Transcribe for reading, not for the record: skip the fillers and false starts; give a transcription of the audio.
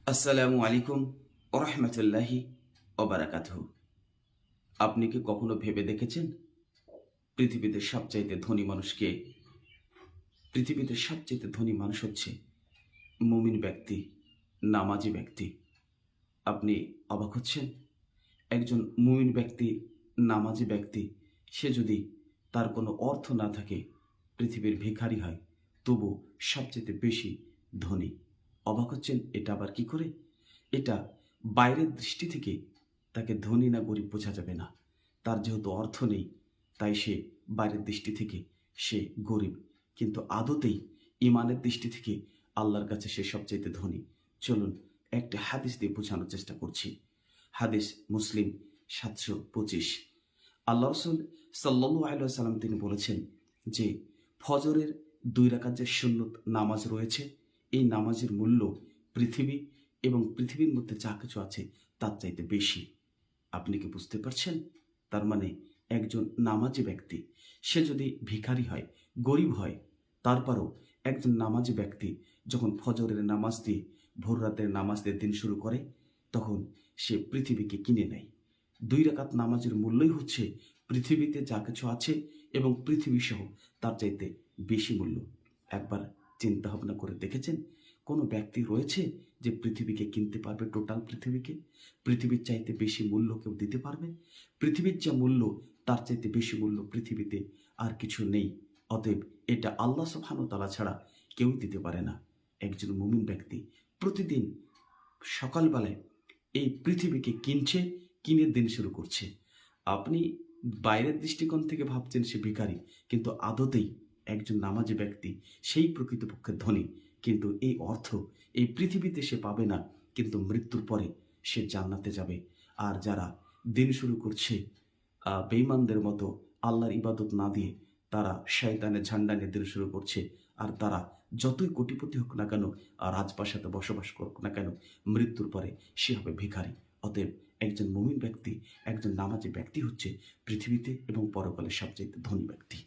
আসসালামু আলাইকুম ওরহমতুল্লাহি ওবারাকাতুহু। আপনি কি কখনো ভেবে দেখেছেন পৃথিবীতে সবচাইতে ধনী মানুষকে? পৃথিবীতে সবচাইতে ধনী মানুষ হচ্ছে মুমিন ব্যক্তি, নামাজি ব্যক্তি। আপনি অবাক হচ্ছেন? একজন মুমিন ব্যক্তি, নামাজি ব্যক্তি, সে যদি তার কোনো অর্থ না থাকে, পৃথিবীর ভিখারি হয়, তবু সবচেয়ে বেশি ধনী। অবাক হচ্ছেন এটা আবার কি করে? এটা বাইরের দৃষ্টি থেকে তাকে ধনী না গরিব বোঝা যাবে না। তার যেহেতু অর্থ নেই, তাই সে বাইরের দৃষ্টি থেকে সে গরিব, কিন্তু আদতেই ইমানের দৃষ্টি থেকে আল্লাহর কাছে সে সবচাইতে ধনী। চলুন একটা হাদিস দিয়ে বোঝানোর চেষ্টা করছি। হাদিস মুসলিম 725। আল্লাহ রসুল সাল্লাল্লাহু আলাইহি ওয়াসাল্লাম তিনি বলেছেন যে ফজরের 2 রাকাত যে সুন্নত নামাজ রয়েছে, এই নামাজের মূল্য পৃথিবী এবং পৃথিবীর মধ্যে যা কিছু আছে তার চাইতে বেশি। আপনি কি বুঝতে পারছেন? তার মানে একজন নামাজি ব্যক্তি, সে যদি ভিখারি হয়, গরিব হয়, তারপরও একজন নামাজি ব্যক্তি যখন ফজরের নামাজ দিয়ে, ভোর রাতের নামাজ দিয়ে দিন শুরু করে, তখন সে পৃথিবীকে কিনে নেয়। 2 রাকাত নামাজের মূল্যই হচ্ছে পৃথিবীতে যা কিছু আছে এবং পৃথিবী সহ তার চাইতে বেশি মূল্য। একবার চিন্তা ভাবনা করে দেখেছেন কোনো ব্যক্তি রয়েছে যে পৃথিবীকে কিনতে পারবে? টোটাল পৃথিবীকে পৃথিবীর চাইতে বেশি মূল্য কেউ দিতে পারবে? পৃথিবীর যা মূল্য, তার চাইতে বেশি মূল্য পৃথিবীতে আর কিছু নেই। অতএব এটা আল্লাহ সুবহানাহু ওয়া তাআলা ছাড়া কেউ দিতে পারে না। একজন মুমিন ব্যক্তি প্রতিদিন সকালবেলায় এই পৃথিবীকে কিনছে, কিনে দিন শুরু করছে। আপনি বাইরের দৃষ্টিকোণ থেকে ভাবছেন সে ভিখারি, কিন্তু আদতেই একজন নামাজি ব্যক্তি সেই প্রকৃতপক্ষে ধনী। কিন্তু এই অর্থ এই পৃথিবীতে সে পাবে না, কিন্তু মৃত্যুর পরে সে জান্নাতে যাবে। আর যারা দিন শুরু করছে বেঈমানদের মতো আল্লাহর ইবাদত না দিয়ে, তারা শয়তানের ঝান্ডা নিয়ে দিন শুরু করছে। আর তারা যতই কোটিপতি হোক না কেন, আর রাজপ্রাসাদে বসবাস করুক না কেন, মৃত্যুর পরে সে হবে ভিখারি। অতএব একজন মুমিন ব্যক্তি, একজন নামাজি ব্যক্তি হচ্ছে পৃথিবীতে এবং পরকালে সবচেয়ে ধনী ব্যক্তি।